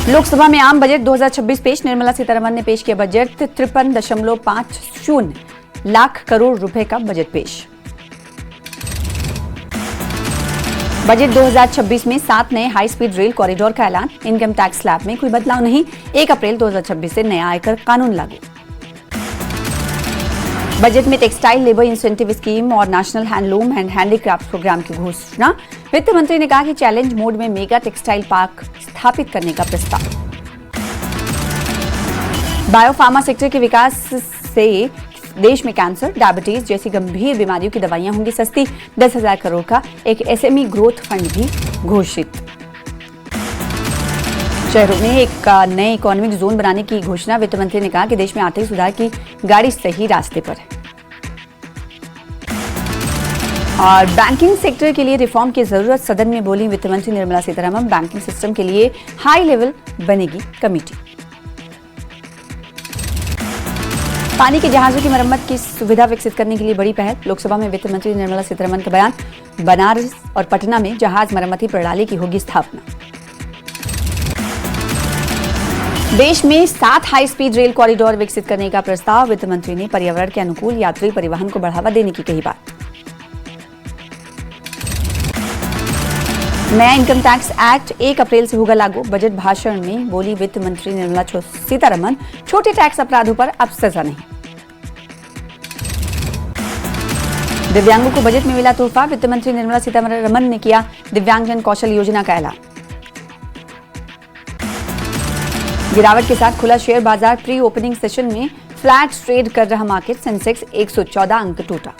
लोकसभा में आम बजट 2026 पेश। निर्मला सीतारमण ने पेश किया बजट। 53.50 लाख करोड़ रुपए का बजट पेश। बजट 2026 में 7 नए हाई स्पीड रेल कॉरिडोर का ऐलान। इनकम टैक्स स्लैब में कोई बदलाव नहीं। 1 अप्रैल 2026 से नया आयकर कानून लागू। बजट में टेक्सटाइल लेबर इंसेंटिव स्कीम और national handloom and handicraft programme की घोषणा। वित्त मंत्री ने कहा कि चैलेंज मोड में मेगा टेक्सटाइल पार्क स्थापित करने का प्रस्ताव। बायोफार्मा सेक्टर के विकास से देश में कैंसर, डायबिटीज जैसी गंभीर बीमारियों की दवाइयां होंगी सस्ती। 10,000 करोड़ का एक एसएमई ग्रोथ फंड भी घोषित। शहरों में एक नए इकोनॉमिक जोन बनाने की घोषणा। वित्त मंत्री ने कहा कि देश में आर्थिक सुधार की गाड़ी सही रास्ते पर है। और बैंकिंग सेक्टर के लिए रिफॉर्म की जरूरत। सदन में बोली वित्त मंत्री निर्मला सीतारमण। बैंकिंग सिस्टम के लिए हाई लेवल बनेगी कमेटी। पानी के जहाजों की मरम्मत की सुविधा विकसित करने के लिए बड़ी पहल। लोकसभा में वित्त मंत्री निर्मला सीतारमण का बयान। बनारस और पटना में जहाज मरम्मती प्रणाली की होगी स्थापना। देश में 7 हाई स्पीड रेल कॉरिडोर विकसित करने का प्रस्ताव। वित्त मंत्री ने पर्यावरण के अनुकूल यात्री परिवहन को बढ़ावा देने की कही बात। नया इनकम टैक्स एक्ट 1 अप्रैल से होगा लागू। बजट भाषण में बोली वित्त मंत्री निर्मला सीतारमण। छोटे टैक्स अपराधों पर अब सजा नहीं। दिव्यांगों को बजट में मिला तोहफा। वित्त मंत्री निर्मला सीतारमण ने किया दिव्यांगजन कौशल योजना का ऐलान। गिरावट के साथ खुला शेयर बाजार। प्री ओपनिंग सेशन में फ्लैट ट्रेड कर रहा मार्केट। सेंसेक्स 114 अंक टूटा।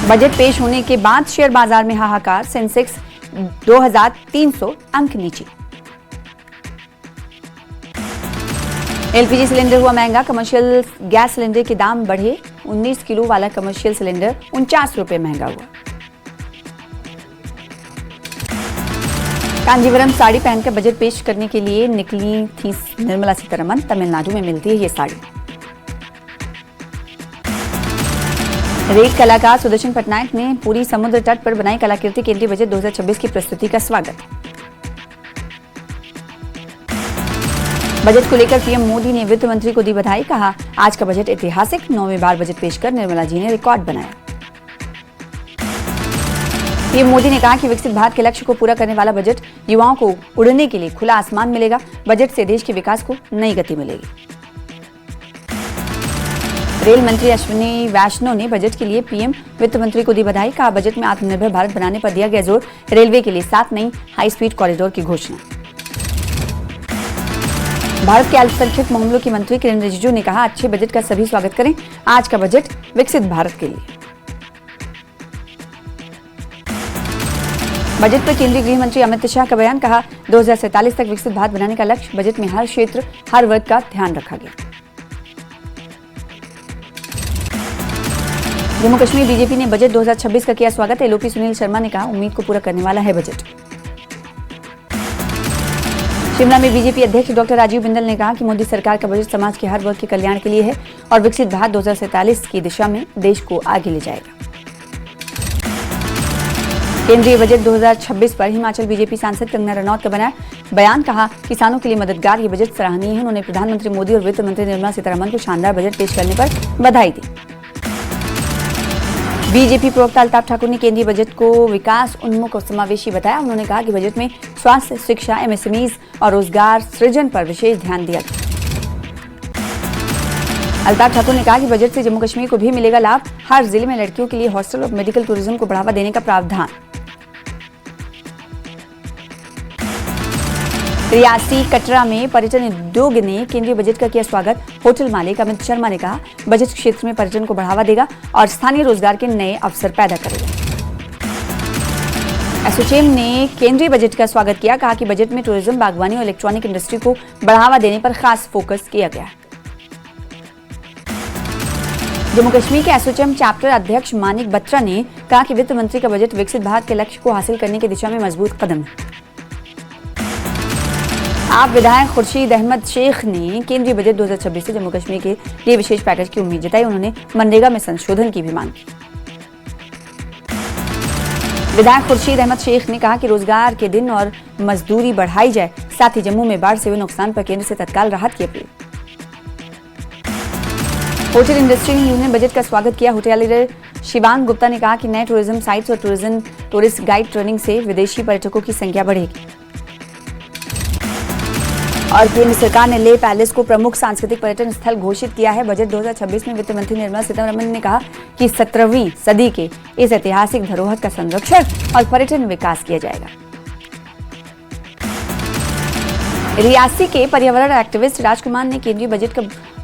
बजट पेश होने के बाद शेयर बाजार में हाहाकार। सेंसेक्स 2,300 अंक नीचे। एलपीजी सिलेंडर हुआ महंगा। कमर्शियल गैस सिलेंडर के दाम बढ़े। 19 किलो वाला कमर्शियल सिलेंडर 49 रुपए महंगा हुआ। कांजीवरम साड़ी पहनकर बजट पेश करने के लिए निकली थी निर्मला सीतारमण। तमिलनाडु में मिलती है ये साड़ी। रेत कलाकार सुदर्शन पटनायक ने पूरी समुद्र तट पर बनाई कलाकृति। केंद्रीय बजट 2026 की प्रस्तुति का स्वागत। बजट को लेकर पीएम मोदी ने वित्त मंत्री को दी बधाई। कहा आज का बजट ऐतिहासिक। 9वीं बार बजट पेश कर निर्मला जी ने रिकॉर्ड बनाया। पीएम मोदी ने कहा कि विकसित भारत के लक्ष्य को पूरा करने वाला बजट। युवाओं को उड़ने के लिए खुला आसमान मिलेगा। बजट से देश के विकास को नई गति मिलेगी। रेल मंत्री अश्विनी वैष्णव ने बजट के लिए पीएम वित्त मंत्री को दी बधाई। कहा बजट में आत्मनिर्भर भारत बनाने पर दिया गया जोर। रेलवे के लिए 7 नई हाई स्पीड कॉरिडोर की घोषणा। भारत के अल्पसंख्यक मामलों की मंत्री किरेन रिजिजू ने कहा अच्छे बजट का सभी स्वागत करें। आज का बजट विकसित भारत के लिए। बजट पर केंद्रीय गृह मंत्री अमित शाह का बयान। कहा 2047 तक विकसित भारत बनाने का लक्ष्य। बजट में हर क्षेत्र हर वर्ग का ध्यान रखा गया। जम्मू कश्मीर बीजेपी ने बजट 2026 का किया स्वागत। एलओपी सुनील शर्मा ने कहा उम्मीद को पूरा करने वाला है बजट। शिमला में बीजेपी अध्यक्ष डॉक्टर राजीव बिंदल ने कहा कि मोदी सरकार का बजट समाज के हर वर्ग के कल्याण के लिए है और विकसित भारत 2047 की दिशा में देश को आगे ले जाएगा। केंद्रीय बजट 2026 पर हिमाचल बीजेपी सांसद कंगना रनौत का बना बयान। कहा किसानों के लिए मददगार ये बजट सराहनीय है। उन्होंने प्रधानमंत्री मोदी और वित्त मंत्री निर्मला सीतारमण को शानदार बजट पेश करने पर बधाई दी। बीजेपी प्रवक्ता अल्ताफ ठाकुर ने केंद्रीय बजट को विकास उन्मुख और समावेशी बताया। उन्होंने कहा कि बजट में स्वास्थ्य, शिक्षा, एमएसएमईज और रोजगार सृजन पर विशेष ध्यान दिया गया। अल्ताफ ठाकुर ने कहा कि बजट से जम्मू कश्मीर को भी मिलेगा लाभ। हर जिले में लड़कियों के लिए हॉस्टल और मेडिकल टूरिज्म को बढ़ावा देने का प्रावधान। रियासी कटरा में पर्यटन उद्योग ने केंद्रीय बजट का किया स्वागत। होटल मालिक अमित शर्मा ने कहा बजट क्षेत्र में पर्यटन को बढ़ावा देगा और स्थानीय रोजगार के नए अवसर पैदा करेगा। एसोचैम ने केंद्रीय बजट का स्वागत किया। कहा कि बजट में टूरिज्म, बागवानी और इलेक्ट्रॉनिक इंडस्ट्री को बढ़ावा देने पर खास फोकस किया गया है। जम्मू कश्मीर के एसोचैम चैप्टर अध्यक्ष मानिक बत्रा ने कहा कि वित्त मंत्री का बजट विकसित भारत के लक्ष्य को हासिल करने की दिशा में मजबूत कदम है। आप विधायक खुर्शीद अहमद शेख ने केंद्रीय बजट 2026 से जम्मू कश्मीर के लिए विशेष पैकेज की उम्मीद जताई। उन्होंने मनरेगा में संशोधन की भी मांग की। विधायक खुर्शीद अहमद शेख ने कहा कि रोजगार के दिन और मजदूरी बढ़ाई जाए, साथ ही जम्मू में बाढ़ से हुए नुकसान पर केंद्र से तत्काल राहत की अपील। होटल इंडस्ट्री ने यूनियन बजट का स्वागत किया। होटलियर शिवांग गुप्ता ने कहा कि नए टूरिज्म साइट्स और टूरिस्ट गाइड ट्रेनिंग से विदेशी पर्यटकों की संख्या बढ़ेगी। और केंद्र सरकार ने लेह पैलेस को प्रमुख सांस्कृतिक पर्यटन स्थल घोषित किया है। बजट 2026 में वित्त मंत्री निर्मला सीतारमण ने कहा कि 17वीं सदी के इस ऐतिहासिक धरोहर का संरक्षण और पर्यटन विकास किया जाएगा। रियासी के पर्यावरण एक्टिविस्ट राजकुमार ने केंद्रीय बजट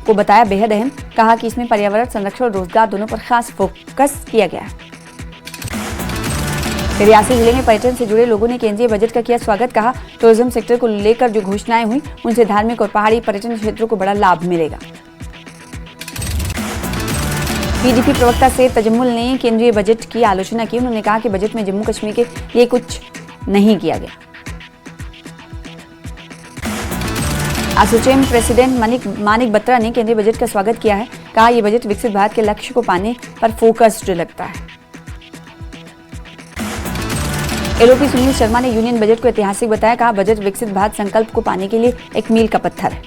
को बताया बेहद अहम। कहा कि इसमें पर्यावरण संरक्षण और रोजगार दोनों पर खास फोकस किया गया है। रियासी जिले में पर्यटन से जुड़े लोगों ने केंद्रीय बजट का किया स्वागत। कहा टूरिज्म सेक्टर को लेकर जो घोषणाएं हुई उनसे धार्मिक और पहाड़ी पर्यटन क्षेत्रों को बड़ा लाभ मिलेगा। पीडीपी प्रवक्ता सैयद तजम्मुल ने केंद्रीय बजट की आलोचना की। उन्होंने कहा कि बजट में जम्मू कश्मीर के लिए कुछ नहीं किया गया। एसोचैम प्रेसिडेंट मानिक बत्रा ने केंद्रीय बजट का स्वागत किया है। कहा यह बजट विकसित भारत के लक्ष्य को पाने पर फोकस्ड लगता है। एलओपी सुनील शर्मा ने यूनियन बजट को ऐतिहासिक बताया। कहा बजट विकसित भारत संकल्प को पाने के लिए एक मील का पत्थर है।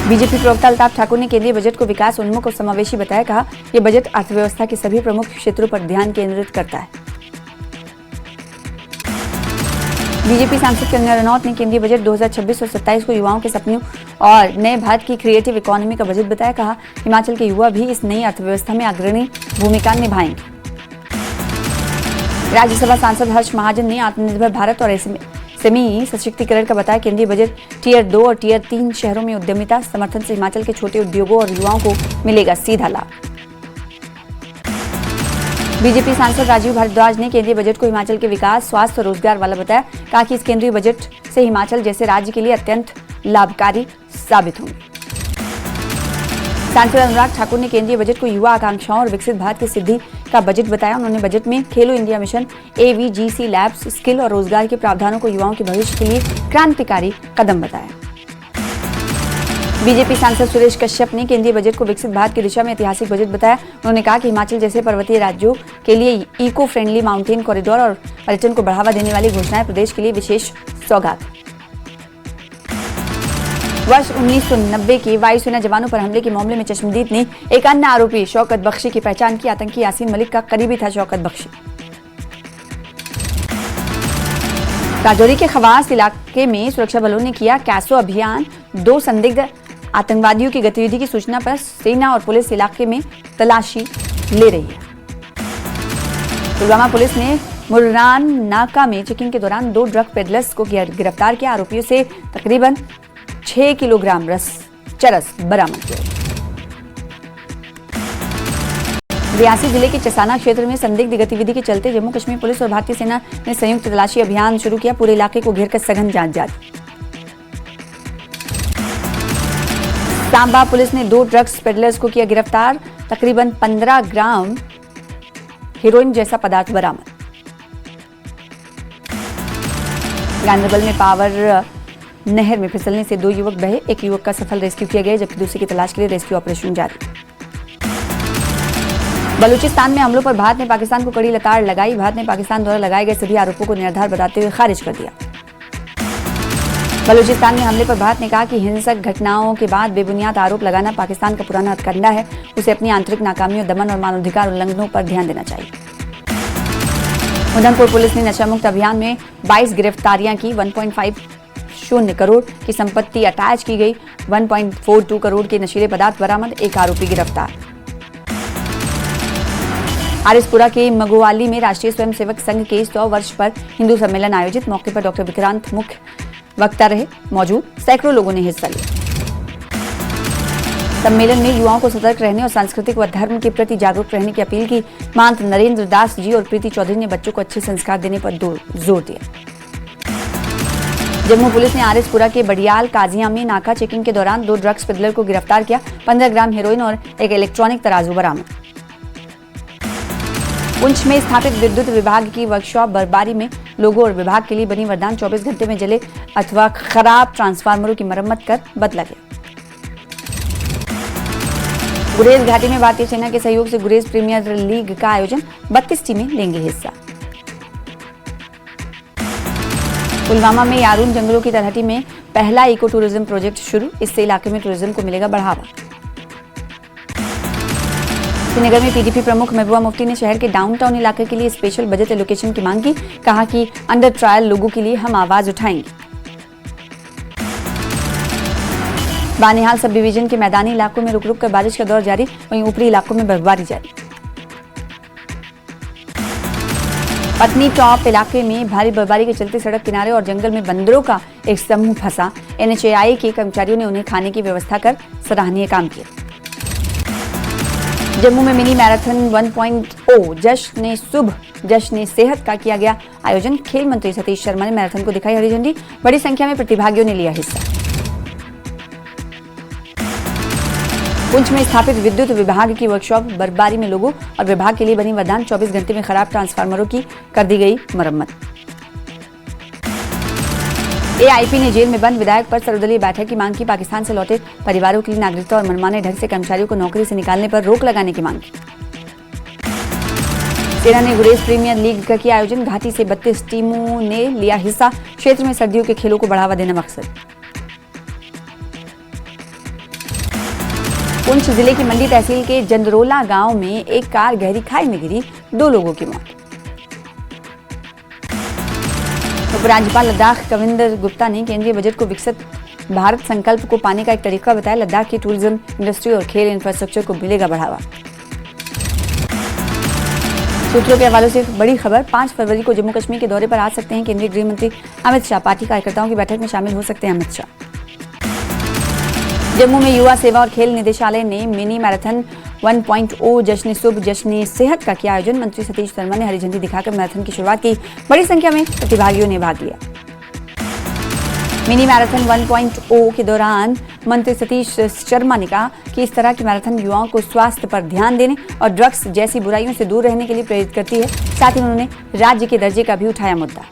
बीजेपी प्रवक्ता अल्ताफ ठाकुर ने केंद्रीय बजट को विकास उन्मुख और समावेशी बताया। कहा यह बजट अर्थव्यवस्था के सभी प्रमुख क्षेत्रों पर ध्यान केंद्रित करता है। बीजेपी सांसद कंगना रनौत ने केंद्रीय बजट 2026 और 27 को युवाओं के सपनों और नए भारत की क्रिएटिव इकोनॉमी का बजट बताया। कहा हिमाचल के युवा भी इस नई अर्थव्यवस्था में अग्रणी भूमिका निभाएंगे। राज्यसभा सांसद हर्ष महाजन ने आत्मनिर्भर भारत और एसएमई सशक्तिकरण का बताया। केंद्रीय बजट टियर 2 और टियर 3 शहरों में उद्यमिता समर्थन से हिमाचल के छोटे उद्योगों और युवाओं को मिलेगा सीधा लाभ। बीजेपी सांसद राजीव भारद्वाज ने केंद्रीय बजट को हिमाचल के विकास, स्वास्थ्य और रोजगार वाला बताया। कहा कि इस केंद्रीय बजट से हिमाचल जैसे राज्य के लिए अत्यंत लाभकारी साबित होंगे। सांसद अनुराग ठाकुर ने केंद्रीय बजट को युवा आकांक्षाओं और विकसित भारत की सिद्धि का बजट बताया। उन्होंने बजट में खेलो India mission, AVGC labs, skill और रोजगार के प्रावधानों को युवाओं के भविष्य के लिए क्रांतिकारी कदम बताया। बीजेपी सांसद सुरेश कश्यप ने केंद्रीय बजट को विकसित भारत की दिशा में ऐतिहासिक बजट बताया। उन्होंने कहा कि हिमाचल जैसे पर्वतीय राज्यों के लिए इको फ्रेंडली माउंटेन कॉरिडोर और पर्यटन को बढ़ावा देने वाली घोषणाएं प्रदेश के लिए विशेष सौगात है। वर्ष 1990 के वायुसेना जवानों पर हमले के मामले में चश्मदीद ने एक अन्य आरोपी शौकत बख्शी की पहचान की। आतंकी यासीन मलिक का करीबी था शौकत बख्शी। राजौरी के खवास इलाके में सुरक्षा बलों ने किया कैसो अभियान। 2 संदिग्ध आतंकवादियों की गतिविधि की सूचना पर सेना और पुलिस इलाके में तलाशी ले रही है। पुलवामा पुलिस ने मुर्रान नाका में चेकिंग के दौरान 2 ड्रग पेडलर्स को गिरफ्तार किया। आरोपियों से तकरीबन 6 किलोग्राम चरस बरामद किया। रियासी जिले के चसाना क्षेत्र में संदिग्ध गतिविधि के चलते जम्मू कश्मीर पुलिस और भारतीय सेना ने संयुक्त तलाशी अभियान शुरू किया। पूरे इलाके को घेरकर सघन जांच जारी। सांबा पुलिस ने 2 ड्रग्स पेडलर्स को किया गिरफ्तार। तकरीबन 15 ग्राम हेरोइन जैसा पदार्थ बरामद। गांधरबल में पावर नहर में फिसलने से 2 युवक बहे। एक युवक का सफल रेस्क्यू किया गया जबकि दूसरे की तलाश के लिए रेस्क्यू ऑपरेशन जारी। बलूचिस्तान में हमलों पर भारत ने पाकिस्तान को कड़ी लताड़ लगाई। भारत ने पाकिस्तान द्वारा लगाए गए सभी आरोपों को निराधार बताते हुए खारिज कर दिया। बलूचिस्तान में हमले पर भारत ने कहा कि हिंसक घटनाओं के बाद बेबुनियाद आरोप लगाना पाकिस्तान का पुराना हथकंडा है। उसे अपनी आंतरिक नाकामियों, दमन और मानवाधिकार उल्लंघनों पर ध्यान देना चाहिए। उधमपुर पुलिस ने नशा मुक्त अभियान में 22 गिरफ्तारियां की। 1.50 करोड़ की संपत्ति अटैच की गई। 1.42 करोड़ के नशीले पदार्थ बरामद। एक आरोपी गिरफ्तार। आरिसपुरा के मगोवाली में राष्ट्रीय स्वयंसेवक संघ के 100 वर्ष पर हिंदू सम्मेलन आयोजित। मौके पर डॉक्टर विक्रांत मुख्य वक्ता रहे। मौजूद सैकड़ों लोगों ने हिस्सा लिया। सम्मेलन में युवाओं को सतर्क रहने और सांस्कृतिक व धर्म के प्रति जागरूक रहने की अपील की। महंत नरेंद्र दास जी और प्रीति चौधरी ने बच्चों को अच्छे संस्कार देने पर जोर दिया। जम्मू पुलिस ने आरिसपुरा के बडियाल काजिया में नाका चेकिंग के दौरान 2 ड्रग्स पेडलर को गिरफ्तार किया। 15 ग्राम हेरोइन और एक इलेक्ट्रॉनिक तराजू बरामद। पुंछ में स्थापित विद्युत विभाग की वर्कशॉप बर्फबारी में लोगों और विभाग के लिए बनी वरदान। 24 घंटे में जले अथवा खराब ट्रांसफार्मरों की मरम्मत कर बदला गया। गुरेज घाटी में भारतीय सेना के सहयोग से गुरेज प्रीमियर लीग का आयोजन, 32 टीमें लेंगी हिस्सा। पुलवामा में यारून जंगलों की तलहटी में पहला इको टूरिज्म प्रोजेक्ट शुरू, इससे इलाके में टूरिज्म को मिलेगा बढ़ावा। श्रीनगर में पीडीपी प्रमुख महबूबा मुफ्ती ने शहर के डाउनटाउन इलाके के लिए स्पेशल बजट एलोकेशन की मांग की, कहा कि अंडर ट्रायल लोगों के लिए हम आवाज उठाएंगे। बानिहाल सब डिवीजन के मैदानी इलाकों में रुक रुक कर बारिश का दौर जारी, वहीं ऊपरी इलाकों में बर्फबारी जारी। पत्नी टॉप इलाके में भारी बर्फबारी के चलते सड़क किनारे और जंगल में बंदरों का एक समूह फंसा। एनएचएआई के कर्मचारियों ने उन्हें खाने की व्यवस्था कर सराहनीय काम किया। जम्मू में मिनी मैराथन 1.0 जश्न सुबह जश्न सेहत का किया गया आयोजन। खेल मंत्री सतीश शर्मा ने मैराथन को दिखाई हरी झंडी, बड़ी संख्या में प्रतिभागियों ने लिया हिस्सा। पुंछ में स्थापित विद्युत विभाग की वर्कशॉप, बर्फबारी में लोगों और विभाग के लिए बनी वरदान, 24 घंटे में खराब ट्रांसफार्मरों की कर दी गई मरम्मत। एआईपी ने जेल में बंद विधायक पर सर्वदलीय बैठक की मांग की, पाकिस्तान से लौटे परिवारों के लिए नागरिकता और मनमाने ढंग से कर्मचारियों को नौकरी से निकालने पर रोक लगाने की मांग की। सेना ने गुरेज प्रीमियर लीग का किया आयोजन, घाटी से 32 टीमों ने लिया हिस्सा, क्षेत्र में सर्दियों के खेलों को बढ़ावा देना मकसद। पुंछ जिले की मंडी तहसील के जंदरोला गांव में एक कार गहरी खाई में गिरी, 2 लोगों की मौत। उपराज्यपाल लद्दाख कविंदर गुप्ता ने केंद्रीय बजट को विकसित भारत संकल्प को पाने का एक तरीका बताया। लद्दाख की टूरिज्म इंडस्ट्री और खेल इंफ्रास्ट्रक्चर को मिलेगा बढ़ावा। सूत्रों के हवालों से बड़ी खबर, 5 फरवरी को जम्मू कश्मीर के दौरे पर आ सकते हैं केंद्रीय गृह मंत्री अमित शाह। पार्टी कार्यकर्ताओं की बैठक में शामिल हो सकते हैं अमित शाह। जम्मू में युवा सेवा और खेल निदेशालय ने मिनी मैराथन 1.0 जश्न सुबह जश्न सेहत का किया आयोजन। मंत्री सतीश शर्मा ने हरी झंडी दिखाकर मैराथन की शुरुआत की, बड़ी संख्या में प्रतिभागियों ने भाग लिया। मिनी मैराथन 1.0 के दौरान मंत्री सतीश शर्मा ने कहा कि इस तरह की मैराथन युवाओं को स्वास्थ्य पर ध्यान देने और ड्रग्स जैसी बुराइयों से दूर रहने के लिए प्रेरित करती है। साथ ही उन्होंने राज्य के दर्जे का भी उठाया मुद्दा।